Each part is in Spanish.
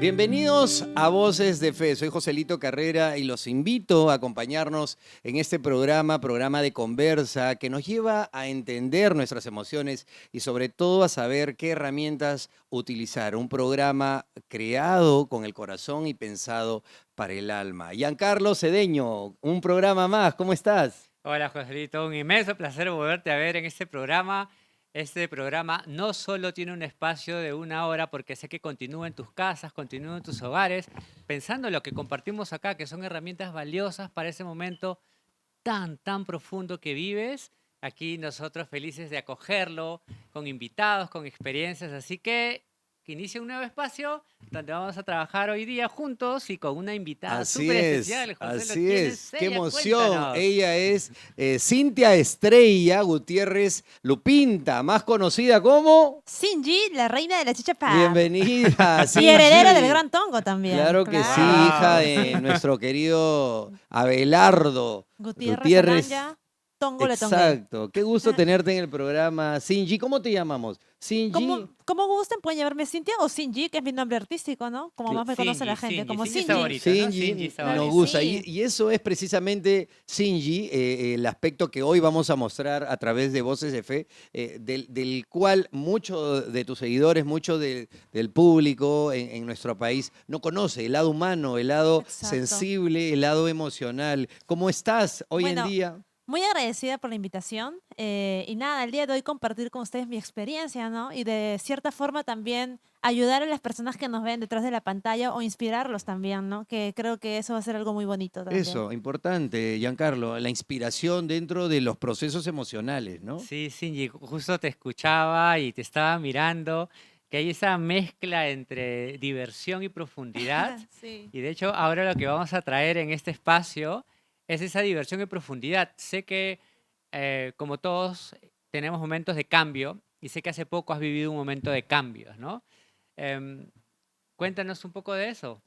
Bienvenidos a Voces de Fe. Soy Joselito Carrera y los invito a acompañarnos en este programa de conversa que nos lleva a entender nuestras emociones y sobre todo a saber qué herramientas utilizar. Un programa creado con el corazón y pensado para el alma. Giancarlo Cedeño, un programa más. ¿Cómo estás? Hola, Joselito, un inmenso placer volverte a ver en este programa. Este programa no solo tiene un espacio de 1 hora, porque sé que continúa en tus casas, continúa en tus hogares, pensando en lo que compartimos acá, que son herramientas valiosas para ese momento tan profundo que vives. Aquí nosotros felices de acogerlo, con invitados, con experiencias. Así que inicia un nuevo espacio donde vamos a trabajar hoy día juntos y con una invitada Así súper es, especial. José, así ¿quién es. es Qué ella? emoción. Cuéntanos. Ella es Cintia Estrella Gutiérrez Lupinta, más conocida como... Sinji, la reina de la chicha pop. Bienvenida, Y heredera del Cindy. Gran Tongo también, Claro que sí, hija ¡Wow! claro. de nuestro querido Abelardo Gutiérrez Gutiérrez. Anaya, Tongo le tongué. Exacto. Qué gusto tenerte en el programa, Cindy. ¿Cómo te llamamos? Cindy. Como gusten, pueden llamarme Cintia o Sinji, que es mi nombre artístico, ¿no? Como más me conoce la gente, como Sinji Sinji. favorito, ¿no? Sinji Sinji, nos Claro que favorito. gusta. sí. Y eso es precisamente, Sinji, el aspecto que hoy vamos a mostrar a través de Voces de Fe, del cual muchos de tus seguidores, mucho del público en nuestro país no conoce, el lado humano, el lado Exacto. sensible, el lado emocional. ¿Cómo estás hoy en Bueno, día? muy agradecida por la invitación y nada, el día de hoy compartir con ustedes mi experiencia, ¿no? Y de cierta forma también ayudar a las personas que nos ven detrás de la pantalla o inspirarlos también, ¿no? Que creo que eso va a ser algo muy bonito también. Eso, importante, Giancarlo, la inspiración dentro de los procesos emocionales, ¿no? Sí, Sinji, justo te escuchaba y te estaba mirando, que hay esa mezcla entre diversión y profundidad. Sí. Y de hecho, ahora lo que vamos a traer en este espacio es esa diversión y profundidad. Sé que, como todos, tenemos momentos de cambio y sé que hace poco has vivido un momento de cambios, ¿no? Em, Cuéntanos un poco de eso.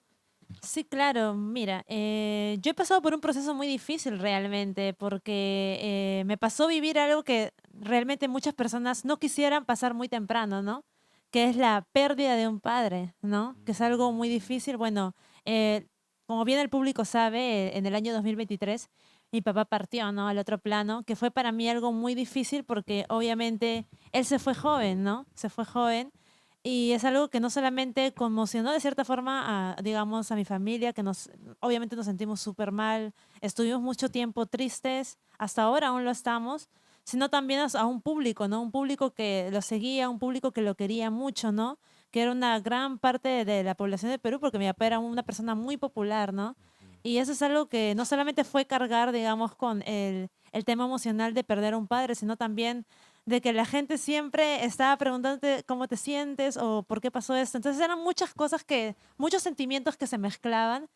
Sí, claro. Mira, yo he pasado por un proceso muy difícil realmente, porque me pasó vivir algo que realmente muchas personas no quisieran pasar muy temprano, ¿no? Que es la pérdida de un padre, ¿no? Que es algo muy difícil. Bueno, eh, como bien el público sabe, en el año 2023 mi papá partió, ¿no? Al otro plano, que fue para mí algo muy difícil porque obviamente él se fue joven, ¿no? Se fue joven. Y es algo que no solamente conmocionó de cierta forma a, digamos, a mi familia, que obviamente nos sentimos súper mal, estuvimos mucho tiempo tristes, hasta ahora aún lo estamos, sino también a un público, ¿no? Un público que lo seguía, un público que lo quería mucho, ¿no? Que era una gran parte de la población de Perú, porque mi papá era una persona muy popular, ¿no? Y eso es algo que no solamente fue cargar, digamos, con el tema emocional de perder a un padre, sino también de que la gente siempre estaba preguntándote cómo te sientes o por qué pasó esto. Entonces eran muchas cosas muchos sentimientos que se mezclaban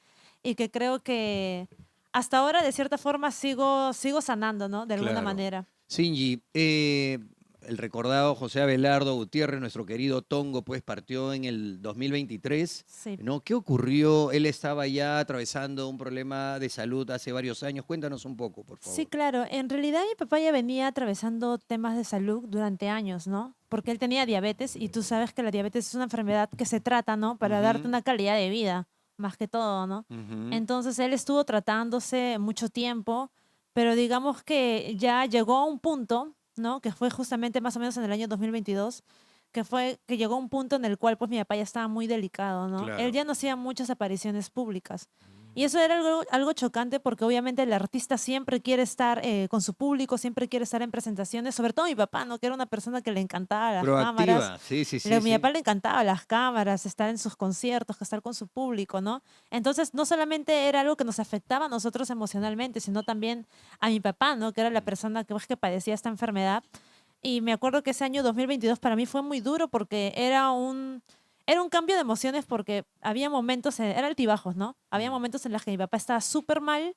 y que creo que hasta ahora de cierta forma sigo sanando, ¿no? De alguna Claro. manera. Singi, el recordado José Abelardo Gutiérrez, nuestro querido Tongo, pues partió en el 2023, Sí. ¿no? ¿Qué ocurrió? Él estaba ya atravesando un problema de salud hace varios años. Cuéntanos un poco, por Sí, favor. claro. En realidad mi papá ya venía atravesando temas de salud durante años, ¿no? Porque él tenía diabetes y tú sabes que la diabetes es una enfermedad que se trata, ¿no? Para darte Ujú, una calidad de vida, más que todo, ¿no? ujú. Entonces él estuvo tratándose mucho tiempo, pero digamos que ya llegó a un punto, ¿no? Que fue justamente más o menos en el año 2022, que fue que llegó a un punto en el cual pues mi papá ya estaba muy delicado, ¿no? Él Claro. ya no hacía muchas apariciones públicas. Y eso era algo chocante porque obviamente el artista siempre quiere estar con su público, siempre quiere estar en presentaciones, sobre todo mi papá, ¿no? Que era una persona que le encantaba las cámaras. Proactiva, sí, sí, sí, Mi sí. papá le encantaba las cámaras, estar en sus conciertos, estar con su público, ¿no? Entonces, no solamente era algo que nos afectaba a nosotros emocionalmente, sino también a mi papá, ¿no? Que era la persona que padecía esta enfermedad. Y me acuerdo que ese año 2022 para mí fue muy duro porque era un cambio de emociones porque había momentos, eran altibajos, ¿no? Había momentos en los que mi papá estaba súper mal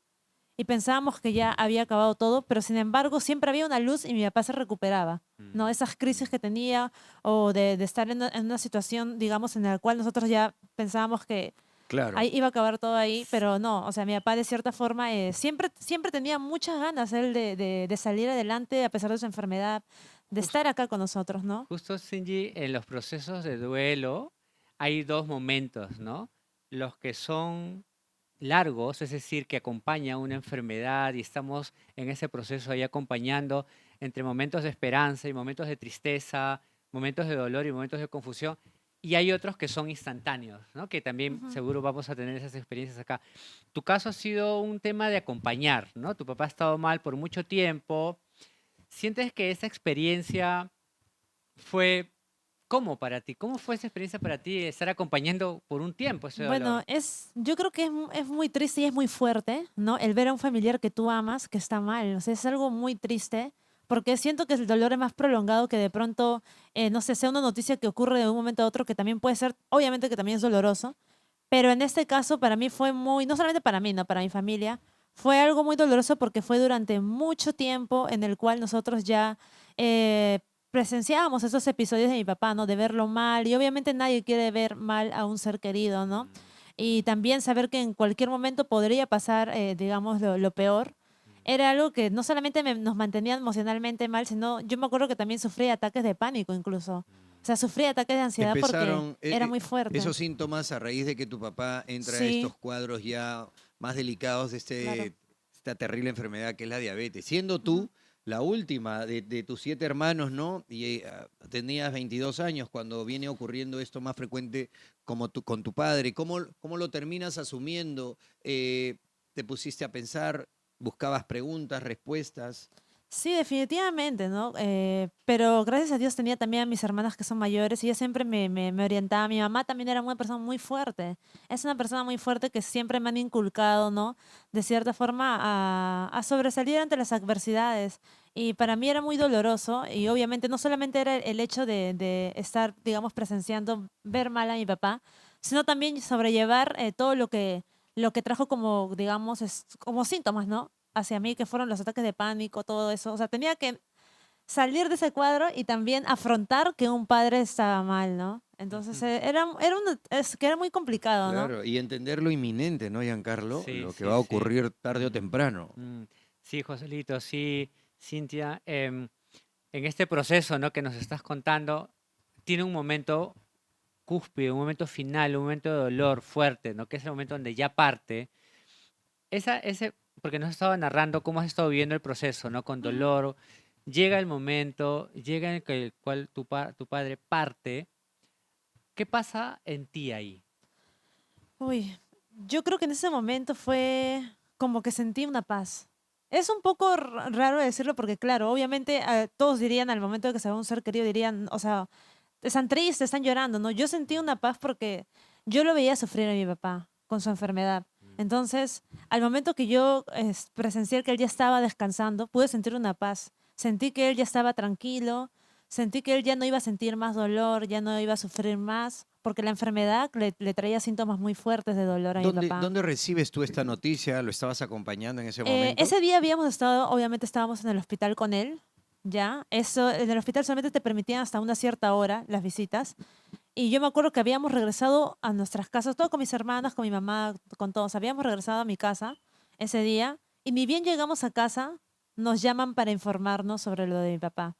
y pensábamos que ya había acabado todo, pero sin embargo siempre había una luz y mi papá se recuperaba, ¿no? Esas crisis que tenía o de estar en una situación, digamos, en la cual nosotros ya pensábamos que Claro. ahí iba a acabar todo ahí, pero no, o sea, mi papá de cierta forma siempre tenía muchas ganas él de salir adelante a pesar de su enfermedad, de Jus- estar acá con nosotros, ¿no? Justo, Sinji, en los procesos de duelo hay dos momentos, ¿no? los que son largos, es decir, que acompaña una enfermedad y estamos en ese proceso ahí acompañando entre momentos de esperanza y momentos de tristeza, momentos de dolor y momentos de confusión. Y hay otros que son instantáneos, ¿no? Que también Ujú. seguro vamos a tener esas experiencias acá. Tu caso ha sido un tema de acompañar, ¿no? Tu papá ha estado mal por mucho tiempo. ¿Sientes que esa experiencia fue cómo para ti? ¿Cómo fue esa experiencia para ti estar acompañando por un tiempo ese Bueno, dolor? yo creo que es muy triste y es muy fuerte, ¿no? El ver a un familiar que tú amas que está mal. O sea, es algo muy triste porque siento que el dolor es más prolongado que de pronto, no sé, sea una noticia que ocurre de un momento a otro que también puede ser, obviamente que también es doloroso, pero en este caso para mí fue muy, no solamente para mí, no, para mi familia, fue algo muy doloroso porque fue durante mucho tiempo en el cual nosotros ya eh, presenciábamos esos episodios de mi papá, ¿no? De verlo mal y obviamente nadie quiere ver mal a un ser querido, ¿no? Mm, Y también saber que en cualquier momento podría pasar, digamos, lo peor. mm. Era algo que no solamente nos mantenía emocionalmente mal, sino yo me acuerdo que también sufría ataques de pánico incluso. O sea, sufría ataques de ansiedad porque Empezaron era muy fuerte. esos síntomas a raíz de que tu papá entra a Sí, estos cuadros ya más delicados de claro. esta terrible enfermedad que es la diabetes. Siendo Ujú. tú la última de tus 7 hermanos, ¿no? Y tenías 22 años cuando viene ocurriendo esto más frecuente como con tu padre. ¿Cómo lo terminas asumiendo? ¿Te pusiste a pensar? ¿Buscabas preguntas, respuestas? Sí, definitivamente, ¿no? Pero gracias a Dios tenía también a mis hermanas que son mayores y ella siempre me orientaba. Mi mamá también era una persona muy fuerte. Es una persona muy fuerte que siempre me han inculcado, ¿no? De cierta forma a sobresalir ante las adversidades. Y para mí era muy doloroso y obviamente no solamente era el hecho de estar, digamos, presenciando, ver mal a mi papá, sino también sobrellevar todo lo que trajo como, digamos, como síntomas, ¿no? Hacia mí, que fueron los ataques de pánico, todo eso. O sea, tenía que salir de ese cuadro y también afrontar que un padre estaba mal, ¿no? Entonces, Ujú. es que era muy complicado, ¿no? Claro, y entender lo inminente, ¿no, Giancarlo? Sí, Lo que sí, va a sí. ocurrir tarde o Mm, temprano. mm. Sí, Joselito, sí, Cintia. En este proceso, ¿no? que nos estás contando, tiene un momento cúspide, un momento final, un momento de dolor fuerte, ¿no? Que es el momento donde ya parte. Porque nos has estado narrando cómo has estado viviendo el proceso, ¿no? Con Ujú. dolor. Llega el momento, llega en el cual tu padre parte. ¿Qué pasa en ti ahí? Uy, yo creo que en ese momento fue como que sentí una paz. Es un poco raro decirlo porque, claro, obviamente todos dirían al momento de que se va un ser querido, dirían, o sea, están tristes, están llorando, ¿no? Yo sentí una paz porque yo lo veía sufrir a mi papá con su enfermedad. Mm, Entonces, al momento que yo presencié que él ya estaba descansando, pude sentir una paz. Sentí que él ya estaba tranquilo, sentí que él ya no iba a sentir más dolor, ya no iba a sufrir más, porque la enfermedad le traía síntomas muy fuertes de dolor a mi papá. ¿Dónde recibes tú esta noticia? ¿Lo estabas acompañando en ese momento? Ese día habíamos estado, obviamente estábamos en el hospital con él, ¿ya? Eso, en el hospital solamente te permitían hasta una cierta hora las visitas. Y yo me acuerdo que habíamos regresado a nuestras casas, todo con mis hermanas, con mi mamá, con todos. Habíamos regresado a mi casa ese día y ni bien llegamos a casa, nos llaman para informarnos sobre lo de mi papá.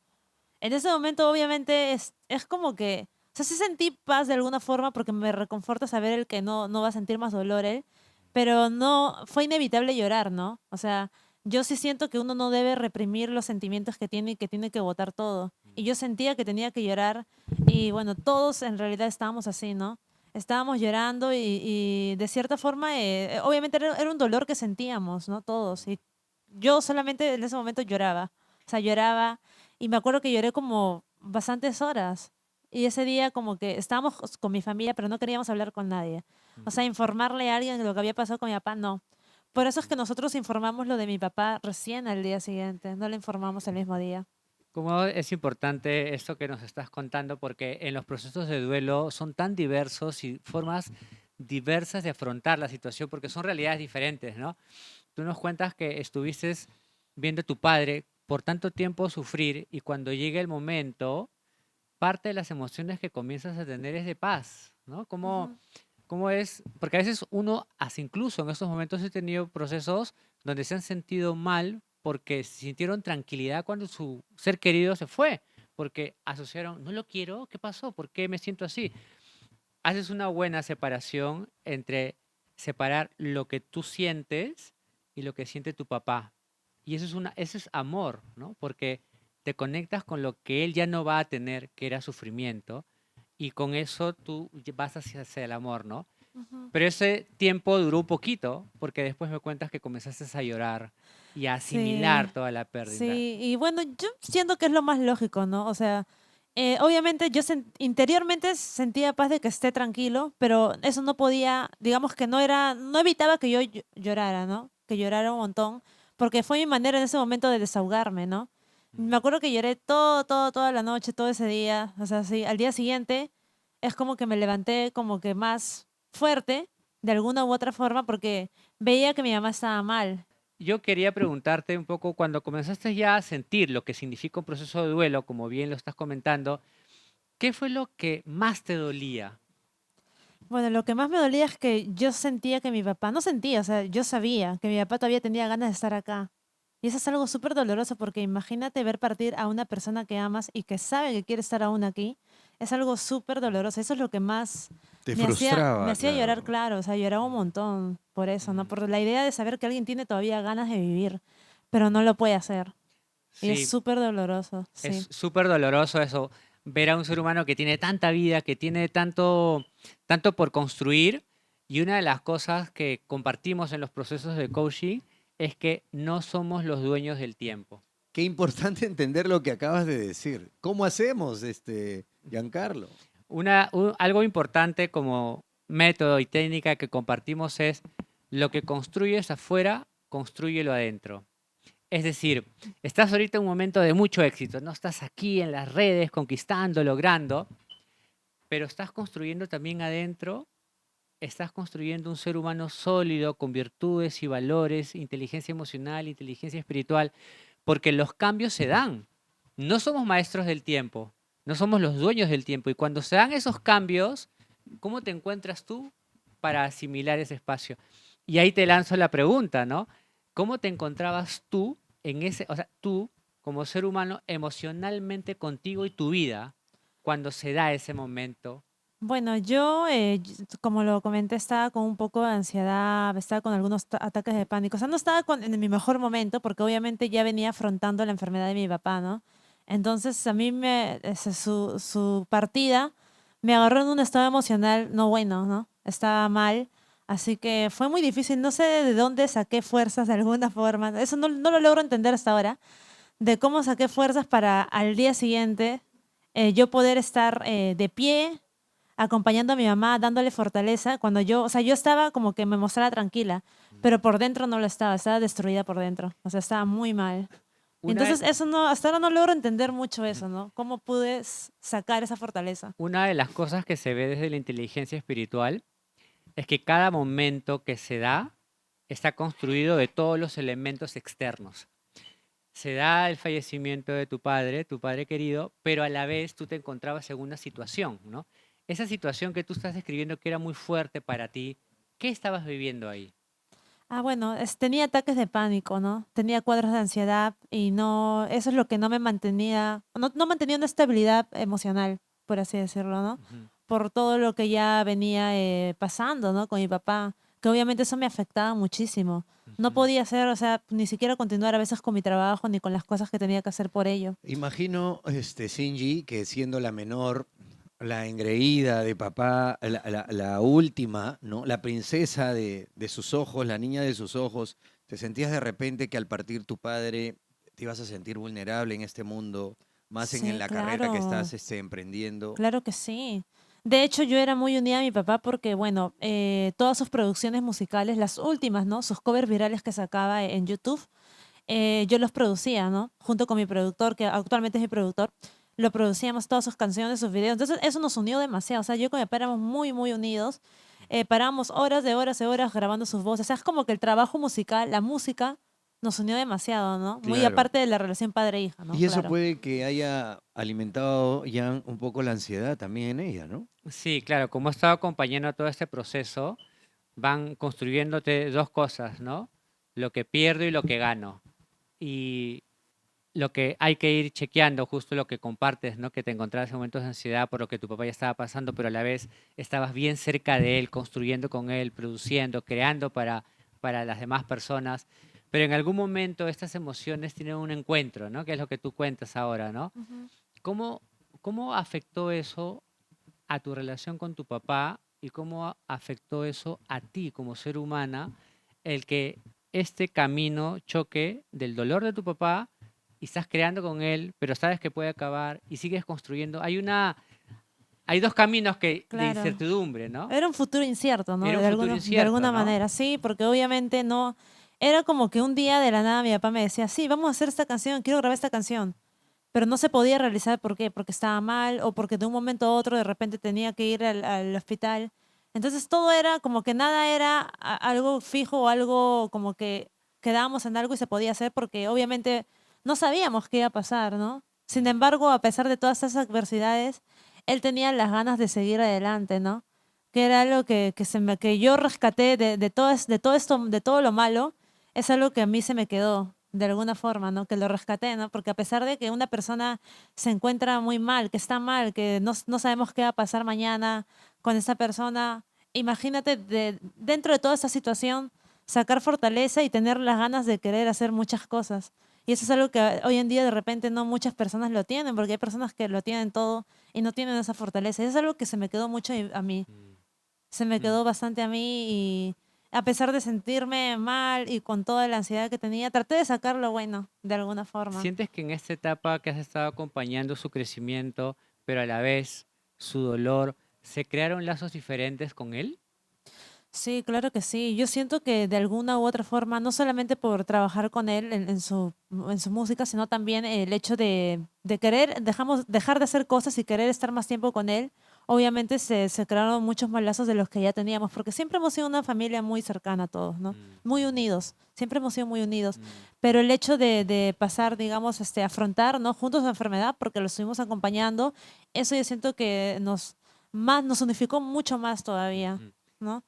En ese momento, obviamente, es como que, o sea, sí sentí paz de alguna forma porque me reconforta saber el que no va a sentir más dolor él, pero no, fue inevitable llorar, ¿no? O sea, yo sí siento que uno no debe reprimir los sentimientos que tiene y que tiene que botar todo. Y yo sentía que tenía que llorar y bueno, todos en realidad estábamos así, ¿no? Estábamos llorando y de cierta forma, obviamente era un dolor que sentíamos, ¿no? Todos. Y yo solamente en ese momento lloraba. O sea, lloraba y me acuerdo que lloré como bastantes horas. Y ese día como que estábamos con mi familia, pero no queríamos hablar con nadie. O sea, informarle a alguien de lo que había pasado con mi papá, no. Por eso es que nosotros informamos lo de mi papá recién al día siguiente, no lo informamos el mismo día. ¿Cómo es importante esto que nos estás contando? Porque en los procesos de duelo son tan diversos y formas diversas de afrontar la situación, porque son realidades diferentes, ¿no? Tú nos cuentas que estuviste viendo a tu padre por tanto tiempo sufrir y cuando llega el momento, parte de las emociones que comienzas a tener es de paz, ¿no? Ujú. ¿Cómo es? Porque a veces uno, hasta incluso en estos momentos he tenido procesos donde se han sentido mal porque sintieron tranquilidad cuando su ser querido se fue, porque asociaron, no lo quiero, ¿qué pasó? ¿Por qué me siento así? haces una buena separación entre separar lo que tú sientes y lo que siente tu papá. Y eso es amor, ¿no? Porque te conectas con lo que él ya no va a tener, que era sufrimiento, y con eso tú vas hacia el amor, ¿no? Ujú. Pero ese tiempo duró un poquito, porque después me cuentas que comenzaste a llorar y a Sí, asimilar toda la pérdida. sí, y bueno, yo siento que es lo más lógico, ¿no? O sea, obviamente yo interiormente sentía paz de que esté tranquilo, pero eso no podía, digamos que no era, no evitaba que yo llorara, ¿no? Que llorara un montón, porque fue mi manera en ese momento de desahogarme, ¿no? Me acuerdo que lloré toda la noche, todo ese día, o sea, sí, al día siguiente es como que me levanté como que más fuerte, de alguna u otra forma, porque veía que mi mamá estaba mal. Yo quería preguntarte un poco, cuando comenzaste ya a sentir lo que significa un proceso de duelo, como bien lo estás comentando, ¿qué fue lo que más te dolía? Bueno, lo que más me dolía es que yo sentía que mi papá, no sentía, o sea, yo sabía que mi papá todavía tenía ganas de estar acá. Y eso es algo súper doloroso porque imagínate ver partir a una persona que amas y que sabe que quiere estar aún aquí. Es algo súper doloroso. Eso es lo que más Te me frustraba, hacía llorar, claro. claro. O sea, lloraba un montón por eso, ¿no? Mm, Por la idea de saber que alguien tiene todavía ganas de vivir, pero no lo puede hacer. Y es sí, súper doloroso, sí. es súper doloroso eso, ver a un ser humano que tiene tanta vida, que tiene tanto por construir. Y una de las cosas que compartimos en los procesos de coaching es que no somos los dueños del tiempo. Qué importante entender lo que acabas de decir. ¿Cómo hacemos, Giancarlo? Algo importante como método y técnica que compartimos es lo que construyes afuera, construyelo adentro. Es decir, estás ahorita en un momento de mucho éxito, no estás aquí en las redes conquistando, logrando, pero estás construyendo también adentro, estás construyendo un ser humano sólido con virtudes y valores, inteligencia emocional, inteligencia espiritual, porque los cambios se dan. No somos maestros del tiempo, no somos los dueños del tiempo. Y cuando se dan esos cambios, ¿cómo te encuentras tú para asimilar ese espacio? Y ahí te lanzo la pregunta, ¿no? ¿Cómo te encontrabas tú en ese, o sea, tú como ser humano emocionalmente contigo y tu vida cuando se da ese momento? Bueno, yo, como lo comenté, estaba con un poco de ansiedad, estaba con algunos ataques de pánico. O sea, no estaba en mi mejor momento porque obviamente ya venía afrontando la enfermedad de mi papá, ¿no? Entonces, a mí su partida me agarró en un estado emocional no bueno, ¿no? Estaba mal. Así que fue muy difícil. No sé de dónde saqué fuerzas de alguna forma. Eso no lo logro entender hasta ahora. De cómo saqué fuerzas para al día siguiente yo poder estar de pie acompañando a mi mamá, dándole fortaleza, cuando yo, o sea, yo estaba como que me mostraba tranquila, pero por dentro no lo estaba destruida por dentro, o sea, estaba muy mal. Una, Entonces, eso no, hasta ahora no logro entender mucho eso, ¿no? ¿Cómo pude sacar esa fortaleza? una de las cosas que se ve desde la inteligencia espiritual es que cada momento que se da está construido de todos los elementos externos. Se da el fallecimiento de tu padre querido, pero a la vez tú te encontrabas en una situación, ¿no? Esa situación que tú estás describiendo que era muy fuerte para ti, ¿qué estabas viviendo ahí? Ah, bueno, tenía ataques de pánico, ¿no? Tenía cuadros de ansiedad y no, eso es lo que no me mantenía, no mantenía una estabilidad emocional, por así decirlo, ¿no? Ujú, Por todo lo que ya venía pasando, ¿no? Con mi papá, que obviamente eso me afectaba muchísimo. No ujú. podía hacer, o sea, ni siquiera continuar a veces con mi trabajo ni con las cosas que tenía que hacer por ello. Imagino, Shinji, que siendo la menor, la engreída de papá, la última, ¿no? La princesa de sus ojos, la niña de sus ojos, te sentías de repente que al partir tu padre te ibas a sentir vulnerable en este mundo, más en Sí, la carrera que claro. estás emprendiendo. Claro que sí. De hecho, yo era muy unida a mi papá porque, bueno, todas sus producciones musicales, las últimas, ¿no? Sus covers virales que sacaba en YouTube, yo los producía, ¿no? Junto con mi productor, que actualmente es mi productor, lo producíamos todas sus canciones, sus videos. Entonces, eso nos unió demasiado. O sea, yo con mi papá éramos muy unidos. Parábamos horas de horas de horas grabando sus voces. O sea, es como que el trabajo musical, la música, nos unió demasiado, ¿no? Muy Claro. aparte de la relación padre-hija, ¿no? Y eso Claro. puede que haya alimentado ya un poco la ansiedad también en ella, ¿no? Sí, claro, como he estado acompañando todo este proceso, van construyéndote dos cosas, ¿no? Lo que pierdo y lo que gano. Y lo que hay que ir chequeando, justo lo que compartes, ¿no? Que te encontrabas en momentos de ansiedad por lo que tu papá ya estaba pasando, pero a la vez estabas bien cerca de él, construyendo con él, produciendo, creando para las demás personas. Pero en algún momento estas emociones tienen un encuentro, ¿no? Que es lo que tú cuentas ahora, ¿no? Ujú. ¿Cómo, cómo afectó eso a tu relación con tu papá y cómo afectó eso a ti como ser humana el que este camino choque del dolor de tu papá y estás creando con él, pero sabes que puede acabar y sigues construyendo? Hay dos caminos de Claro. incertidumbre, ¿no? Era un futuro incierto, ¿no? Era un futuro De incierto, alguna ¿no? manera, sí, porque obviamente no. Era como que un día de la nada mi papá me decía, sí, vamos a hacer esta canción, quiero grabar esta canción. Pero no se podía realizar, ¿por qué? Porque estaba mal o porque de un momento a otro de repente tenía que ir al hospital. Entonces todo era como que nada era algo fijo o algo como que quedábamos en algo y se podía hacer porque obviamente no sabíamos qué iba a pasar, ¿no? Sin embargo, a pesar de todas esas adversidades, él tenía las ganas de seguir adelante, ¿no? Que era algo que yo rescaté de todo esto, de todo lo malo, es algo que a mí se me quedó de alguna forma, ¿no? Que lo rescaté, ¿no? Porque a pesar de que una persona se encuentra muy mal, que está mal, que no sabemos qué va a pasar mañana con esa persona, imagínate dentro de toda esa situación sacar fortaleza y tener las ganas de querer hacer muchas cosas. Y eso es algo que hoy en día de repente no muchas personas lo tienen, porque hay personas que lo tienen todo y no tienen esa fortaleza. Y eso es algo que se me quedó mucho a mí, Mm, se me mm. quedó bastante a mí y a pesar de sentirme mal y con toda la ansiedad que tenía, traté de sacar lo bueno de alguna forma. ¿Sientes que en esta etapa que has estado acompañando su crecimiento, pero a la vez su dolor, se crearon lazos diferentes con él? Sí, claro que sí. Yo siento que de alguna u otra forma, no solamente por trabajar con él en su música, sino también el hecho de querer, dejar de hacer cosas y querer estar más tiempo con él, obviamente se crearon muchos más lazos de los que ya teníamos, porque siempre hemos sido una familia muy cercana a todos, ¿no? Mm, Muy unidos, siempre hemos sido muy unidos. mm, Pero el hecho de pasar, digamos, afrontar, ¿no? Juntos la enfermedad, porque lo estuvimos acompañando, eso yo siento que nos unificó mucho más todavía, mm. ¿no?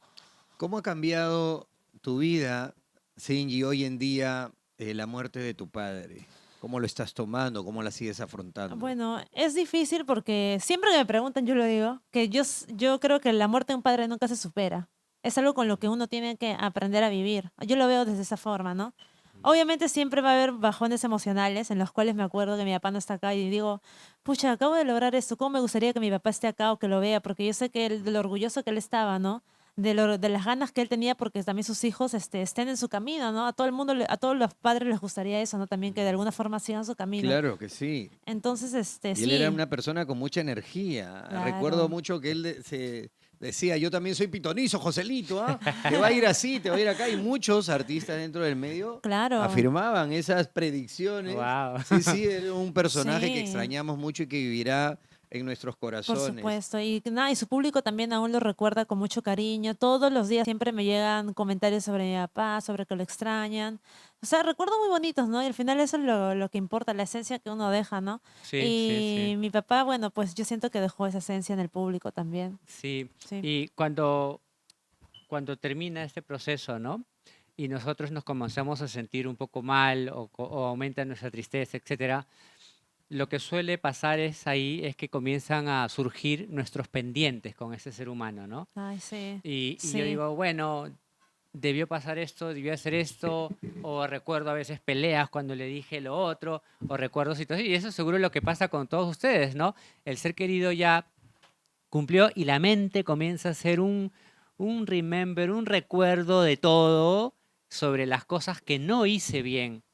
¿Cómo ha cambiado tu vida, Singy, hoy en día, la muerte de tu padre? ¿Cómo lo estás tomando? ¿Cómo la sigues afrontando? Bueno, es difícil porque siempre que me preguntan, yo lo digo, que yo creo que la muerte de un padre nunca se supera. Es algo con lo que uno tiene que aprender a vivir. Yo lo veo desde esa forma, ¿no? Mm, Obviamente siempre va a haber bajones emocionales en los cuales me acuerdo que mi papá no está acá y digo, pucha, acabo de lograr esto, ¿cómo me gustaría que mi papá esté acá o que lo vea? Porque yo sé que de lo orgulloso que él estaba, ¿no? De las ganas que él tenía porque también sus hijos estén en su camino, ¿no? A todo el mundo, a todos los padres les gustaría eso, ¿no? También que de mm. alguna forma sigan su camino. Claro que sí. Entonces, Y él era sí, una persona con mucha energía. Recuerdo claro. mucho que él se decía, yo también soy pitonizo, Joselito, ¿ah? Te va a ir así, te va a ir acá. Y muchos artistas dentro del medio Claro, afirmaban esas predicciones. Wow. Sí, sí, era un personaje que sí, extrañamos mucho y que vivirá en nuestros por corazones. supuesto. Y nada, y su público también aún lo recuerda con mucho cariño. Todos los días siempre me llegan comentarios sobre mi papá, sobre que lo extrañan. O sea, recuerdos muy bonitos, ¿no? Y al final eso es lo que importa, la esencia que uno deja, ¿no? Sí, sí, Y sí. mi papá, bueno, pues yo siento que dejó esa esencia en el público también. Sí. Sí. Y cuando termina este proceso, ¿no? Y nosotros nos comenzamos a sentir un poco mal o aumenta nuestra tristeza, etcétera, lo que suele pasar es que comienzan a surgir nuestros pendientes con ese ser humano, ¿no? Ay, sí, Y yo sí. digo, bueno, debió pasar esto, debió hacer esto, o recuerdo a veces peleas cuando le dije lo otro, o recuerdo situaciones, y eso seguro es lo que pasa con todos ustedes, ¿no? El ser querido ya cumplió y la mente comienza a hacer un remember, un recuerdo de todo sobre las cosas que no hice bien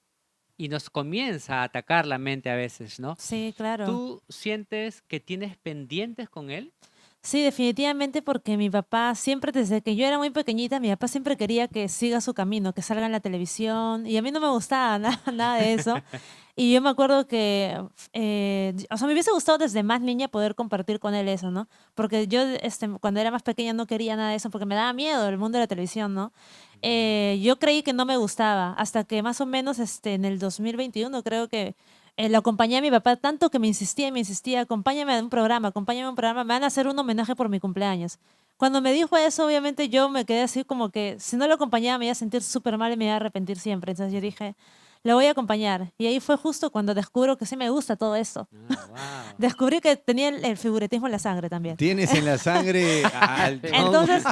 y nos comienza a atacar la mente a veces, ¿no? Sí, claro. ¿Tú sientes que tienes pendientes con él? Sí, definitivamente porque mi papá siempre, desde que yo era muy pequeñita, mi papá siempre quería que siga su camino, que salga en la televisión y a mí no me gustaba nada de eso. Y yo me acuerdo que, o sea, me hubiese gustado desde más niña poder compartir con él eso, ¿no? Porque yo cuando era más pequeña no quería nada de eso porque me daba miedo el mundo de la televisión, ¿no? Yo creí que no me gustaba hasta que más o menos en el 2021 creo que lo acompañé a mi papá tanto que me insistía, acompáñame a un programa, me van a hacer un homenaje por mi cumpleaños. Cuando me dijo eso, obviamente yo me quedé así como que si no lo acompañaba me iba a sentir súper mal y me iba a arrepentir siempre. Entonces yo dije, le voy a acompañar. Y ahí fue justo cuando descubro que sí me gusta todo esto. Ah, wow. Descubrí que tenía el figuretismo en la sangre también. Tienes en la sangre al tongo. Entonces,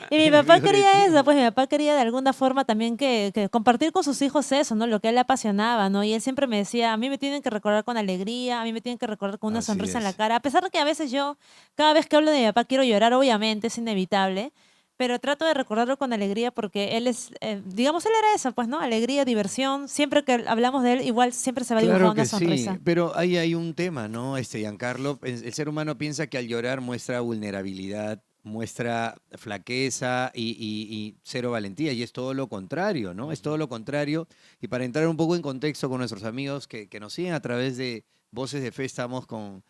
y mi El papá quería figuretismo. eso, pues mi papá quería de alguna forma también que compartir con sus hijos eso, ¿no? Lo que a él le apasionaba, ¿no? Y él siempre me decía, a mí me tienen que recordar con alegría, a mí me tienen que recordar con una Así sonrisa en la es. cara, a pesar de que a veces yo, cada vez que hablo de mi papá quiero llorar, obviamente, es inevitable, pero trato de recordarlo con alegría porque él es, digamos, él era eso, pues, ¿no? Alegría, diversión, siempre que hablamos de él, igual siempre se va dibujando Claro una que sí, sonrisa. pero ahí hay un tema, ¿no? Giancarlo, el ser humano piensa que al llorar muestra vulnerabilidad, muestra flaqueza y cero valentía, y es todo lo contrario, ¿no? Es todo lo contrario. Y para entrar un poco en contexto con nuestros amigos que nos siguen a través de Voces de Fe, estamos con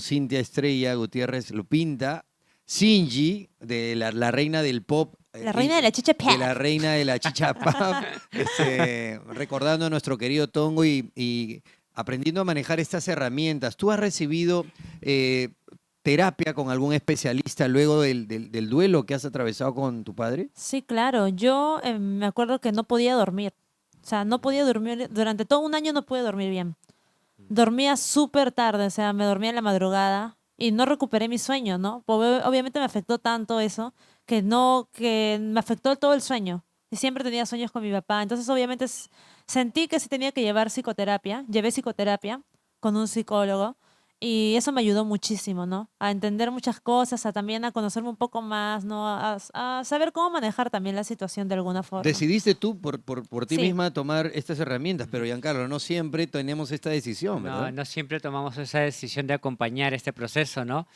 Cintia Estrella Gutiérrez Lupinta, Singy, de la reina del pop, La reina de la chicha de la pop. reina de la chicha pop, recordando a nuestro querido Tongo y aprendiendo a manejar estas herramientas. ¿Tú has recibido terapia con algún especialista luego del duelo que has atravesado con tu padre? Sí, claro. Yo me acuerdo que no podía dormir. O sea, no podía dormir. Durante todo un año no pude dormir bien. Dormía súper tarde, o sea, me dormía en la madrugada y no recuperé mi sueño, ¿no? Obviamente me afectó tanto eso que no, que me afectó todo el sueño. Y siempre tenía sueños con mi papá. Entonces, obviamente, sentí que sí tenía que llevar psicoterapia. Llevé psicoterapia con un psicólogo y eso me ayudó muchísimo, ¿no? A entender muchas cosas, a también a conocerme un poco más, ¿no? A saber cómo manejar también la situación de alguna forma. Decidiste tú por ti Sí. misma tomar estas herramientas, pero Giancarlo, no siempre tenemos esta decisión, No, ¿verdad? no siempre tomamos esa decisión de acompañar este proceso, ¿no?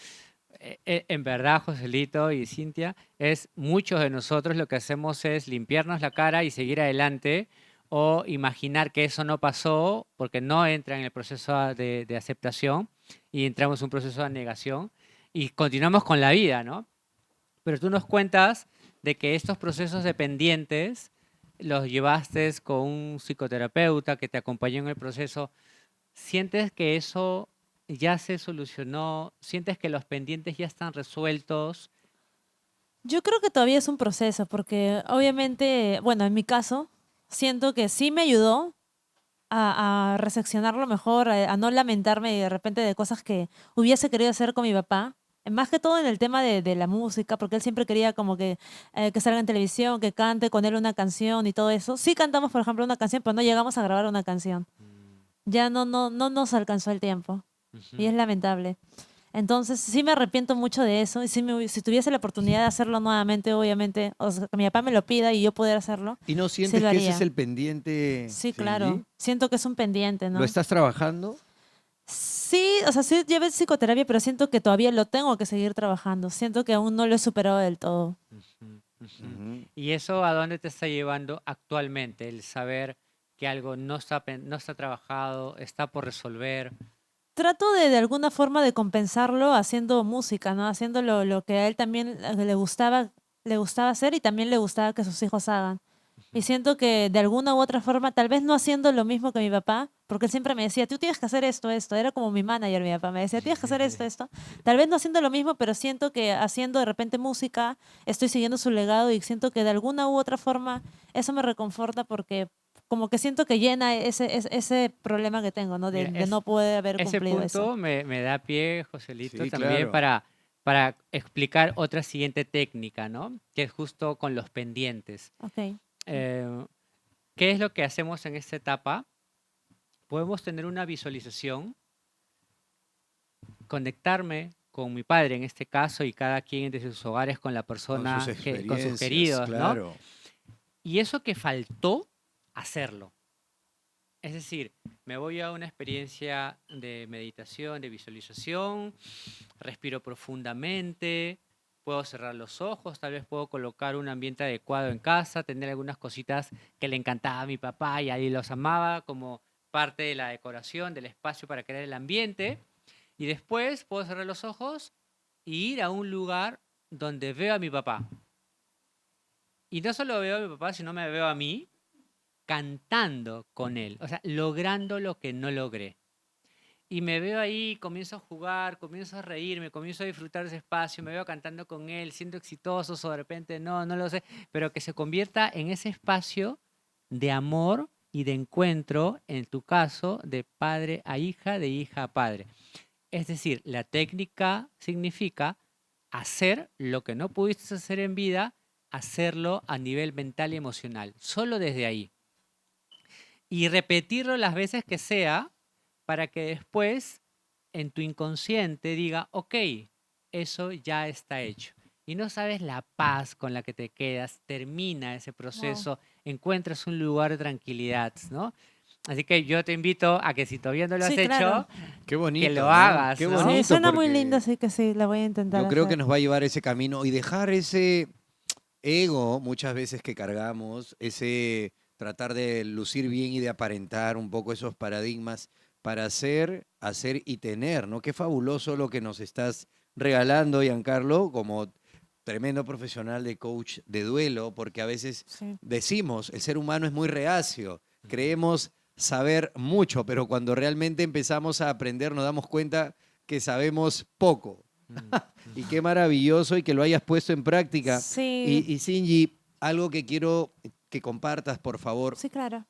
En verdad, Joselito y Cintia, es muchos de nosotros lo que hacemos es limpiarnos la cara y seguir adelante o imaginar que eso no pasó porque no entra en el proceso de aceptación y entramos en un proceso de negación y continuamos con la vida, ¿no? Pero tú nos cuentas de que estos procesos dependientes los llevaste con un psicoterapeuta que te acompañó en el proceso. ¿Sientes que eso ya se solucionó? ¿Sientes que los pendientes ya están resueltos? Yo creo que todavía es un proceso, porque obviamente, bueno, en mi caso, siento que sí me ayudó a reseccionarlo mejor, a no lamentarme de repente de cosas que hubiese querido hacer con mi papá. Más que todo en el tema de la música, porque él siempre quería como que salga en televisión, que cante con él una canción y todo eso. Sí cantamos, por ejemplo, una canción, pero no llegamos a grabar una canción. Mm, Ya no nos alcanzó el tiempo y ujú. es lamentable. Entonces, sí me arrepiento mucho de eso y si tuviese la oportunidad de hacerlo nuevamente, obviamente, o sea, que mi papá me lo pida y yo poder hacerlo, ¿Y no sí sientes lo que ese es haría. el pendiente, Sí, claro. Singy? Siento que es un pendiente, ¿Lo ¿no? estás trabajando? Sí, o sea, sí llevé psicoterapia, pero siento que todavía lo tengo que seguir trabajando. Siento que aún no lo he superado del todo. Ujú, ujú. Ujú. ¿Y eso a dónde te está llevando actualmente? El saber que algo no está trabajado, está por resolver. Trato de alguna forma de compensarlo haciendo música, ¿no? Haciendo lo que a él también le gustaba hacer y también le gustaba que sus hijos hagan. Y Ujú, siento que de alguna u otra forma, tal vez no haciendo lo mismo que mi papá, porque él siempre me decía, tú tienes que hacer esto, esto. Era como mi manager, mi papá. Me decía, tienes que hacer esto, esto. Tal vez no haciendo lo mismo, pero siento que haciendo de repente música, estoy siguiendo su legado y siento que de alguna u otra forma eso me reconforta porque como que siento que llena ese problema que tengo, ¿no? Mira, De no poder haber ese cumplido eso. punto me da pie, Joselito, Sí, también claro. para explicar otra siguiente técnica, ¿no? Que es justo con los pendientes. Ok. Eh, ¿Qué es lo que hacemos en esta etapa? Podemos tener una visualización, conectarme con mi padre en este caso y cada quien desde sus hogares con la Con sus persona con sus experiencias, queridos, ¿no? claro. Y eso que faltó, hacerlo. Es decir, me voy a una experiencia de meditación, de visualización, respiro profundamente, puedo cerrar los ojos, tal vez puedo colocar un ambiente adecuado en casa, tener algunas cositas que le encantaba a mi papá y ahí los amaba como parte de la decoración, del espacio para crear el ambiente. Y después puedo cerrar los ojos y ir a un lugar donde veo a mi papá. Y no solo veo a mi papá, sino me veo a mí cantando con él, o sea, logrando lo que no logré. Y me veo ahí, comienzo a jugar, comienzo a reírme, comienzo a disfrutar ese espacio, me veo cantando con él, siendo exitoso, o de repente no lo sé, pero que se convierta en ese espacio de amor y de encuentro, en tu caso, de padre a hija, de hija a padre. Es decir, la técnica significa hacer lo que no pudiste hacer en vida, hacerlo a nivel mental y emocional, solo desde ahí. Y repetirlo las veces que sea para que después en tu inconsciente diga, ok, eso ya está hecho. Y no sabes la paz con la que te quedas, termina ese Wow. proceso, encuentras un lugar de tranquilidad, ¿no? Así que yo te invito a que si todavía no lo has Sí, claro. hecho, Qué que bonito, lo ¿no? hagas, Qué ¿no? Sí, bonito suena muy lindo, porque así que sí, la voy a intentar yo creo que hacer. nos va a llevar ese camino y dejar ese ego muchas veces que cargamos, ese tratar de lucir bien y de aparentar un poco esos paradigmas para hacer y tener, ¿no? Qué fabuloso lo que nos estás regalando, Giancarlo, como tremendo profesional de coach de duelo, porque a veces Sí. decimos, el ser humano es muy reacio, creemos saber mucho, pero cuando realmente empezamos a aprender nos damos cuenta que sabemos poco. Mm, Y ujú. qué maravilloso y que lo hayas puesto en práctica. Sí, Y Shinji, algo que quiero que compartas, por favor, sí, claro.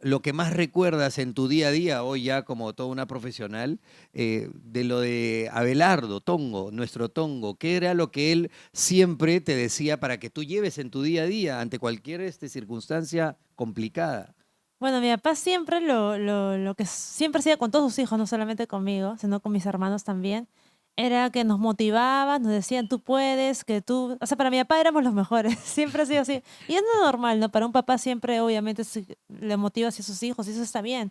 lo que más recuerdas en tu día a día, hoy ya como toda una profesional, de lo de Abelardo, Tongo, nuestro Tongo, ¿qué era lo que él siempre te decía para que tú lleves en tu día a día ante cualquier circunstancia complicada? Bueno, mi papá siempre lo que siempre hacía con todos sus hijos, no solamente conmigo, sino con mis hermanos también, era que nos motivaba, nos decían, tú puedes, que tú... O sea, para mi papá éramos los mejores, siempre ha sido así. Y es lo normal, ¿no? Para un papá siempre, obviamente, le motiva hacia sus hijos y eso está bien.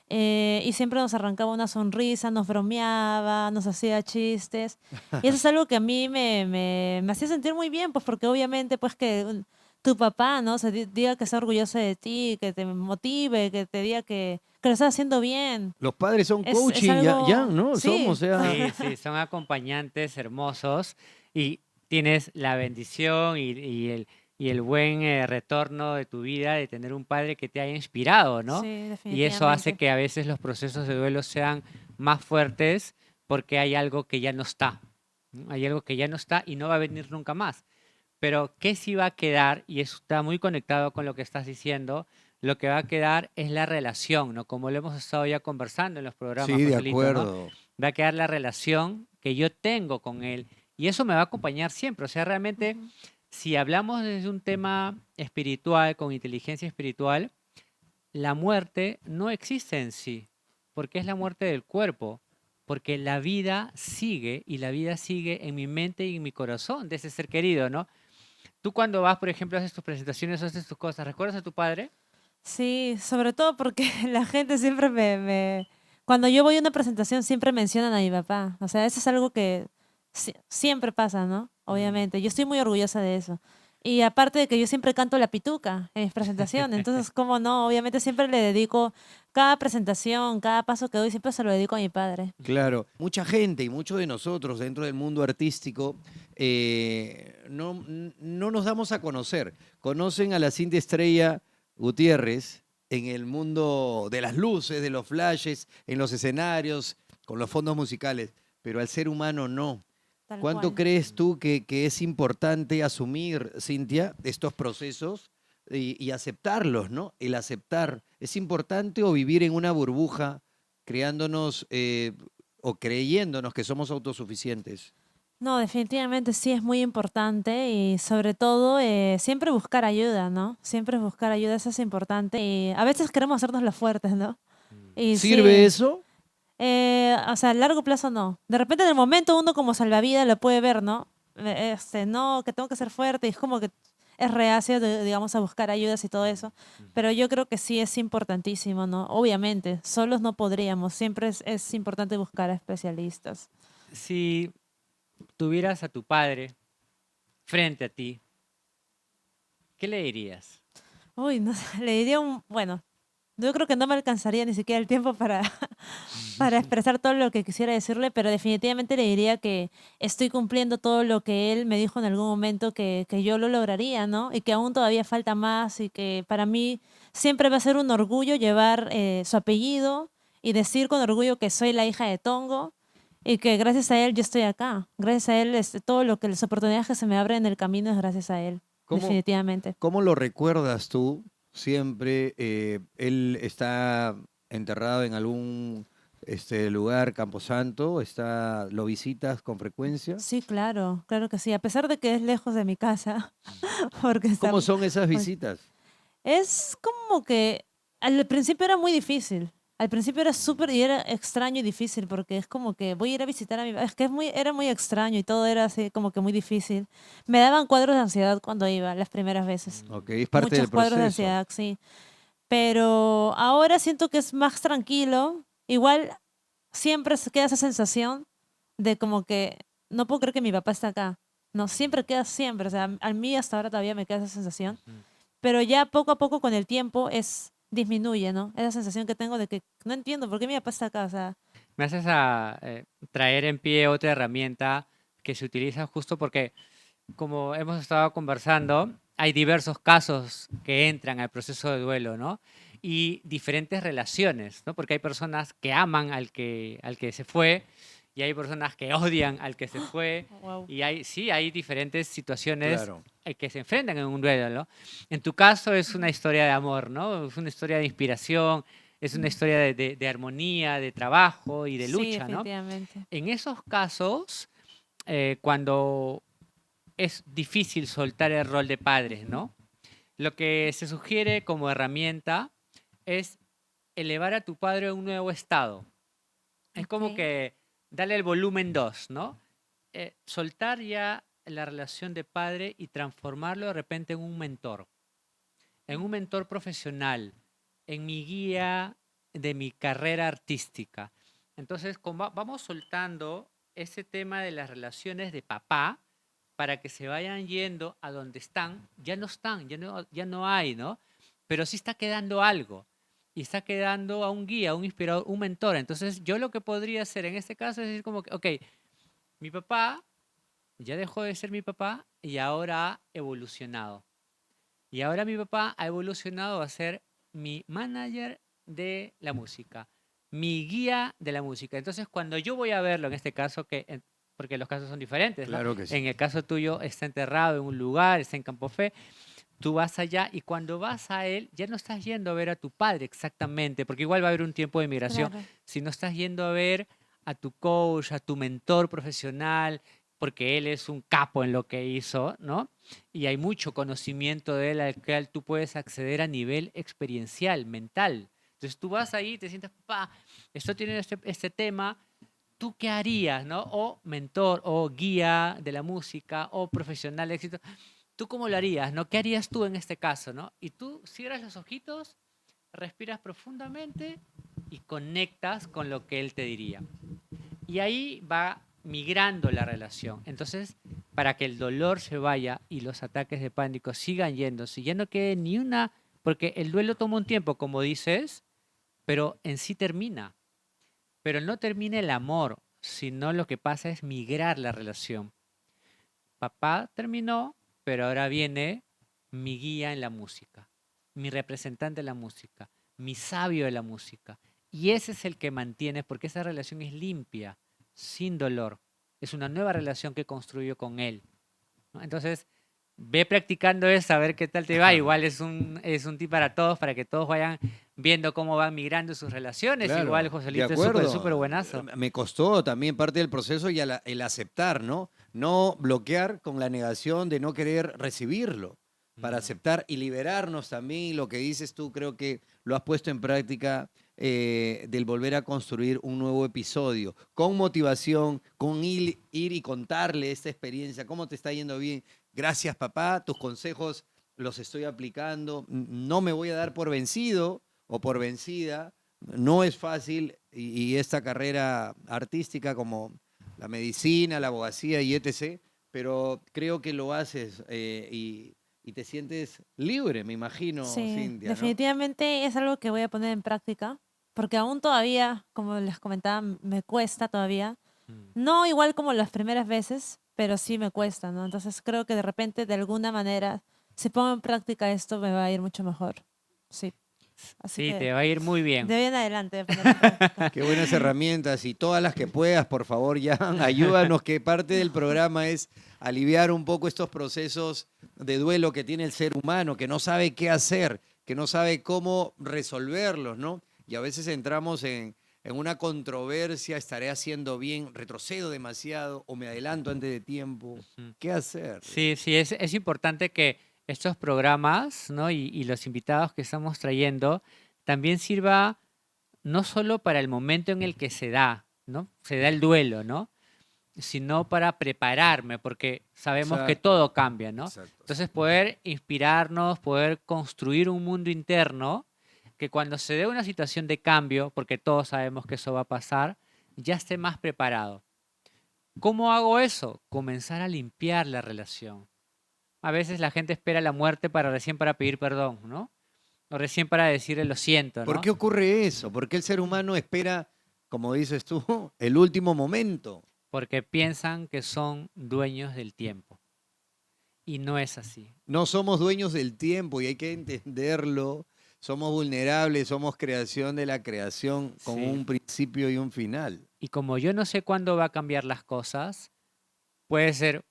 Y siempre nos arrancaba una sonrisa, nos bromeaba, nos hacía chistes. Y eso es algo que a mí me hacía sentir muy bien, pues porque obviamente, pues que tu papá, ¿no? Se diga que está orgulloso de ti, que te motive, que te diga que lo estás haciendo bien. Los padres son Es coaching, ya, algo, ¿no? Somos, sí, o sea, Sí, sí, son acompañantes hermosos y tienes la bendición y el buen retorno de tu vida de tener un padre que te haya inspirado, ¿no? sí, Y eso hace definitivamente. que a veces los procesos de duelo sean más fuertes porque hay algo que ya no está. ¿No? Hay algo que ya no está y no va a venir nunca más. Pero ¿qué sí va a quedar? Y eso está muy conectado con lo que estás diciendo. Lo que va a quedar es la relación, ¿no? Como lo hemos estado ya conversando en los programas, sí, de Joselito, ¿no? acuerdo. Va a quedar la relación que yo tengo con él. Y eso me va a acompañar siempre. O sea, realmente, Ujú. si hablamos desde un tema espiritual, con inteligencia espiritual, la muerte no existe en sí, porque es la muerte del cuerpo, porque la vida sigue y la vida sigue en mi mente y en mi corazón de ese ser querido, ¿no? Tú cuando vas, por ejemplo, haces tus presentaciones, haces tus cosas, ¿recuerdas a tu padre? Sí, sobre todo porque la gente siempre Cuando yo voy a una presentación siempre mencionan a mi papá. O sea, eso es algo que siempre pasa, ¿no? Mm. Obviamente. Yo estoy muy orgullosa de eso. Y aparte de que yo siempre canto la pituca en mis presentaciones. Entonces, ¿cómo no? Obviamente siempre le dedico cada presentación, cada paso que doy, siempre se lo dedico a mi padre. Claro, mucha gente y muchos de nosotros dentro del mundo artístico no nos damos a conocer. Conocen a la Cintia Estrella Gutiérrez en el mundo de las luces, de los flashes, en los escenarios, con los fondos musicales, pero al ser humano no. Tal ¿Cuánto cual. crees tú que es importante asumir, Cintia, estos procesos y aceptarlos, ¿no? El aceptar. ¿Es importante o vivir en una burbuja creándonos o creyéndonos que somos autosuficientes? No, definitivamente sí es muy importante y sobre todo siempre buscar ayuda, ¿no? Siempre buscar ayuda, eso es importante y a veces queremos hacernos los fuertes, ¿no? Mm. Y ¿Sirve sí, eso? o sea, a largo plazo no. De repente en el momento uno como salvavidas lo puede ver, ¿no? No, que tengo que ser fuerte y es como que es reacio, digamos, a buscar ayudas y todo eso. Ujú. Pero yo creo que sí es importantísimo, ¿no? Obviamente, solos no podríamos, siempre es importante buscar a especialistas. Si tuvieras a tu padre frente a ti, ¿qué le dirías? Uy, no sé, le diría bueno, yo creo que no me alcanzaría ni siquiera el tiempo para, para expresar todo lo que quisiera decirle, pero definitivamente le diría que estoy cumpliendo todo lo que él me dijo en algún momento que yo lo lograría, ¿no? Y que aún todavía falta más y que para mí siempre va a ser un orgullo llevar su apellido y decir con orgullo que soy la hija de Tongo y que gracias a él yo estoy acá. Gracias a él, todo lo que las oportunidades que se me abren en el camino es gracias a él, ¿Cómo, definitivamente. cómo lo recuerdas tú, siempre. Él está enterrado en algún lugar, Camposanto. ¿Lo visitas con frecuencia? Sí, claro, claro que sí. A pesar de que es lejos de mi casa, porque está, ¿Cómo son esas pues, visitas? es como que al principio era muy difícil. Al principio era súper y era extraño y difícil porque es como que voy a ir a visitar a mi... Es que era muy extraño y todo era así como que muy difícil. Me daban cuadros de ansiedad cuando iba las primeras veces. Ok, es parte del Muchos cuadros de proceso. ansiedad, sí. Pero ahora siento que es más tranquilo. Igual siempre se queda esa sensación de como que no puedo creer que mi papá está acá. No, siempre queda siempre. O sea, a mí hasta ahora todavía me queda esa sensación. Ujú. Pero ya poco a poco con el tiempo disminuye, ¿no? Esa sensación que tengo de que no entiendo por qué mi papá está acá. O sea, Me haces a traer en pie otra herramienta que se utiliza justo porque, como hemos estado conversando, hay diversos casos que entran al proceso de duelo, ¿no? Y diferentes relaciones, ¿no? Porque hay personas que aman al que se fue y hay personas que odian al que se fue wow. y sí, hay diferentes situaciones Claro. que se enfrentan en un duelo, ¿no? En tu caso es una historia de amor, ¿no? Es una historia de inspiración, es una historia de armonía, de trabajo y de Sí, lucha, ¿no? definitivamente. En esos casos, cuando es difícil soltar el rol de padres, ¿no? Lo que se sugiere como herramienta es elevar a tu padre a un nuevo estado. Es como Ok. que darle el volumen 2, ¿no? Soltar ya la relación de padre y transformarlo de repente en un mentor profesional, en mi guía de mi carrera artística. Entonces, vamos soltando ese tema de las relaciones de papá para que se vayan yendo a donde están, ya no hay, ¿no? Pero sí está quedando algo. Y está quedando a un guía, un inspirador, un mentor. Entonces, yo lo que podría hacer en este caso es decir como que, ok, mi papá ya dejó de ser mi papá y ahora ha evolucionado. Y ahora mi papá ha evolucionado a ser mi manager de la música, mi guía de la música. Entonces, cuando yo voy a verlo, en este caso, porque los casos son diferentes, ¿no? Claro que En sí. el caso tuyo está enterrado en un lugar, está en Campo Fe, tú vas allá y cuando vas a él, ya no estás yendo a ver a tu padre exactamente, porque igual va a haber un tiempo de migración, Claro. sino estás yendo a ver a tu coach, a tu mentor profesional, porque él es un capo en lo que hizo, ¿no? Y hay mucho conocimiento de él al cual tú puedes acceder a nivel experiencial, mental. Entonces tú vas ahí y te sientes, pa, esto tiene este tema, ¿tú qué harías, no? O mentor, o guía de la música, o profesional de éxito. ¿Tú cómo lo harías, no? ¿Qué harías tú en este caso, no? Y tú cierras los ojitos, respiras profundamente y conectas con lo que él te diría. Y ahí va migrando la relación. Entonces, para que el dolor se vaya y los ataques de pánico sigan yendo, si ya no quede ni una, porque el duelo toma un tiempo, como dices, pero en sí termina. Pero no termina el amor, sino lo que pasa es migrar la relación. Papá terminó, pero ahora viene mi guía en la música, mi representante en la música, mi sabio de la música. Y ese es el que mantiene, porque esa relación es limpia, sin dolor. Es una nueva relación que construyo con él, ¿no? Entonces, ve practicando eso, a ver qué tal te va. Igual es un tip para todos, para que todos vayan viendo cómo van migrando sus relaciones. Igual, Claro, de Joselito, es súper, súper acuerdo. buenazo. Me costó también parte del proceso y el aceptar, ¿no? No bloquear con la negación de no querer recibirlo, para Mm. aceptar y liberarnos también. Lo que dices tú, creo que lo has puesto en práctica, del volver a construir un nuevo episodio, con motivación, con ir y contarle esta experiencia, cómo te está yendo bien. Gracias, papá, tus consejos los estoy aplicando. No me voy a dar por vencido o por vencida. No es fácil y esta carrera artística como la medicina, la abogacía y etc., pero creo que lo haces, y te sientes libre, me imagino, Sí, Cintia, ¿no? definitivamente es algo que voy a poner en práctica, porque aún todavía, como les comentaba, me cuesta todavía. Mm. No igual como las primeras veces, pero sí me cuesta, ¿no? Entonces creo que de repente, de alguna manera, si pongo en práctica esto, me va a ir mucho mejor. Sí, así Sí, que te va a ir muy bien. de hoy en adelante de poner en práctica. Qué buenas herramientas y todas las que puedas, por favor, Jan, ayúdanos, que parte del programa es aliviar un poco estos procesos de duelo que tiene el ser humano, que no sabe qué hacer, que no sabe cómo resolverlos, ¿no? Y a veces entramos en una controversia, estaré haciendo bien, retrocedo demasiado o me adelanto antes de tiempo. Ujú. ¿Qué hacer? Sí, sí, es importante que estos programas, ¿no? Y los invitados que estamos trayendo también sirva no solo para el momento en el que se da, ¿no? Se da el duelo, ¿no? Sino para prepararme, porque sabemos que Exacto, todo cambia, ¿no? exacto. Entonces poder inspirarnos, poder construir un mundo interno que cuando se dé una situación de cambio, porque todos sabemos que eso va a pasar, ya esté más preparado. ¿Cómo hago eso? Comenzar a limpiar la relación. A veces la gente espera la muerte para recién para pedir perdón, ¿no? O recién para decirle lo siento, ¿Por ¿no? qué ocurre eso? ¿Por qué el ser humano espera, como dices tú, el último momento? Porque piensan que son dueños del tiempo. Y no es así. No somos dueños del tiempo y hay que entenderlo. Somos vulnerables, somos creación de la creación con Sí. un principio y un final. Y como yo no sé cuándo va a cambiar las cosas, puede ser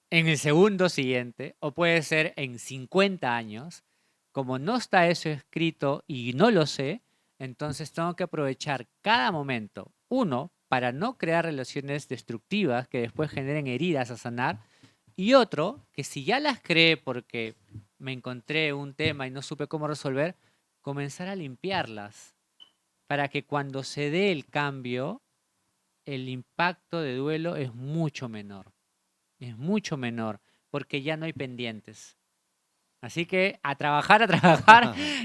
en el segundo siguiente o puede ser en 50 años. Como no está eso escrito y no lo sé, entonces tengo que aprovechar cada momento. Uno, para no crear relaciones destructivas que después generen heridas a sanar. Y otro, que si ya las creé porque me encontré un tema y no supe cómo resolver, comenzar a limpiarlas para que cuando se dé el cambio, el impacto de duelo es mucho menor. Es mucho menor, porque ya no hay pendientes. Así que a trabajar,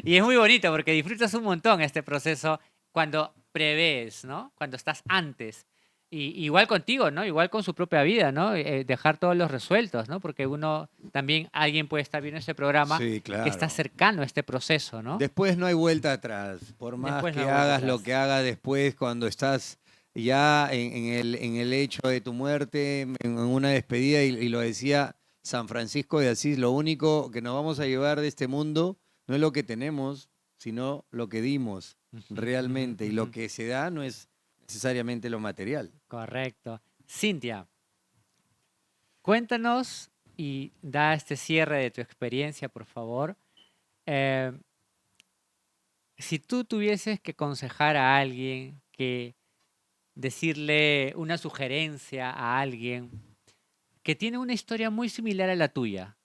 y es muy bonito porque disfrutas un montón este proceso cuando prevés, ¿no? Cuando estás antes. Y igual contigo, ¿no? Igual con su propia vida, ¿no? Dejar todos los resueltos, ¿no? Porque uno también, alguien puede estar viendo este programa Sí, que está claro. cercano a este proceso, ¿no? Después no hay vuelta atrás. Por más Después no que hay vuelta hagas lo atrás. que hagas después, cuando estás ya en el hecho de tu muerte, en una despedida, y lo decía San Francisco de Asís, lo único que nos vamos a llevar de este mundo no es lo que tenemos, sino lo que dimos Ujú, ujú, realmente. Y lo ujú. que se da no es necesariamente lo material. Correcto. Cintia, cuéntanos y da este cierre de tu experiencia, por favor. Eh, si tú tuvieses que aconsejar a alguien, que decirle una sugerencia a alguien que tiene una historia muy similar a la tuya,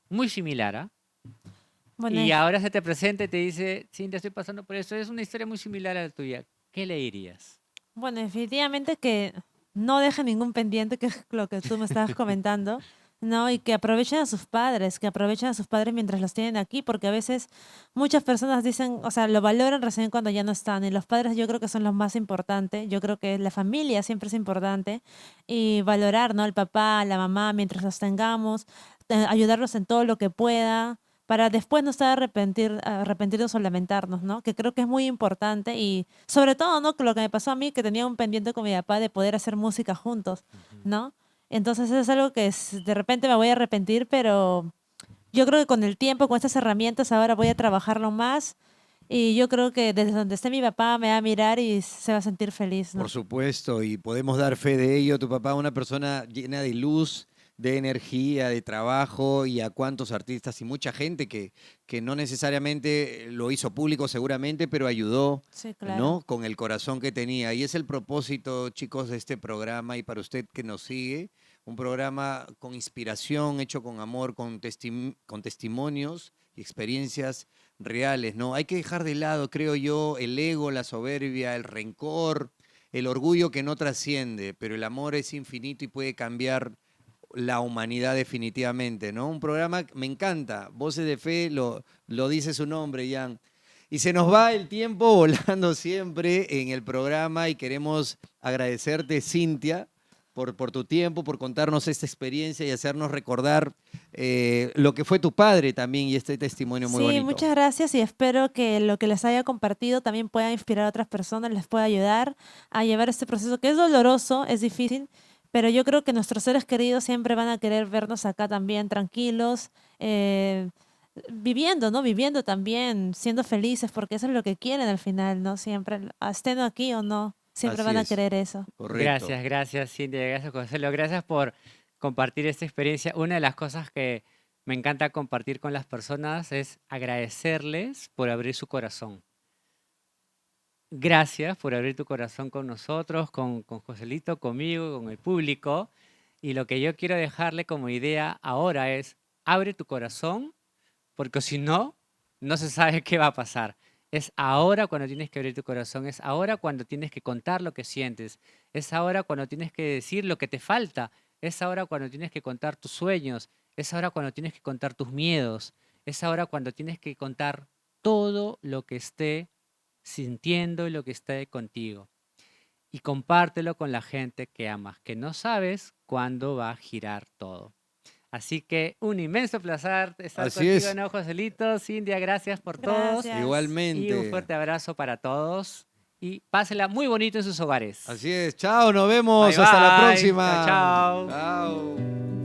muy similar, ¿ah? Bueno, Y ahora se te presenta y te dice, Cintia, estoy pasando por eso, es una historia muy similar a la tuya, ¿qué le dirías? bueno, definitivamente que no dejen ningún pendiente, que es lo que tú me estabas comentando, ¿no? Y que aprovechen a sus padres mientras los tienen aquí, porque a veces muchas personas dicen, o sea, lo valoran recién cuando ya no están, y los padres yo creo que son los más importantes, yo creo que la familia siempre es importante, y valorar, ¿no? El papá, la mamá, mientras los tengamos, ayudarlos en todo lo que pueda, para después no estar arrepentirnos o lamentarnos, ¿no? Que creo que es muy importante y sobre todo, ¿no? Que lo que me pasó a mí, que tenía un pendiente con mi papá de poder hacer música juntos, Ujú. ¿no? Entonces es algo que de repente me voy a arrepentir, pero yo creo que con el tiempo, con estas herramientas, ahora voy a trabajarlo más y yo creo que desde donde esté mi papá me va a mirar y se va a sentir feliz, Por ¿no? supuesto, y podemos dar fe de ello. Tu papá, una persona llena de luz, de energía, de trabajo, y a cuántos artistas y mucha gente que no necesariamente lo hizo público seguramente, pero ayudó, Sí, claro. ¿no? Con el corazón que tenía. Y es el propósito, chicos, de este programa y para usted que nos sigue, un programa con inspiración, hecho con amor, con testimonios y experiencias reales, ¿no? Hay que dejar de lado, creo yo, el ego, la soberbia, el rencor, el orgullo que no trasciende, pero el amor es infinito y puede cambiar la humanidad definitivamente, ¿no? Un programa que me encanta, Voces de Fe, lo dice su nombre, Jan. Y se nos va el tiempo volando siempre en el programa y queremos agradecerte, Cintia, por tu tiempo, por contarnos esta experiencia y hacernos recordar lo que fue tu padre también y este testimonio muy Sí, bonito. muchas gracias y espero que lo que les haya compartido también pueda inspirar a otras personas, les pueda ayudar a llevar este proceso que es doloroso, es difícil, pero yo creo que nuestros seres queridos siempre van a querer vernos acá también tranquilos, viviendo, ¿no? Viviendo también, siendo felices, porque eso es lo que quieren al final, ¿no? Siempre, estén aquí o no, siempre Así van a es, querer eso. correcto. Gracias, Cintia, gracias, José. Gracias por compartir esta experiencia. Una de las cosas que me encanta compartir con las personas es agradecerles por abrir su corazón. Gracias por abrir tu corazón con nosotros, con Joselito, conmigo, con el público. Y lo que yo quiero dejarle como idea ahora es, abre tu corazón, porque si no, no se sabe qué va a pasar. Es ahora cuando tienes que abrir tu corazón, es ahora cuando tienes que contar lo que sientes, es ahora cuando tienes que decir lo que te falta, es ahora cuando tienes que contar tus sueños, es ahora cuando tienes que contar tus miedos, es ahora cuando tienes que contar todo lo que esté sintiendo y lo que esté contigo. Y compártelo con la gente que amas, que no sabes cuándo va a girar todo. Así que un inmenso placer estar Así contigo, es. ¿no, Joselito? Cintia, gracias por todos. Gracias. Y un Igualmente. fuerte abrazo para todos. Y pásela muy bonito en sus hogares. Así es. Chao, nos vemos. Bye, Hasta la bye. próxima. Chao, chao. Chao.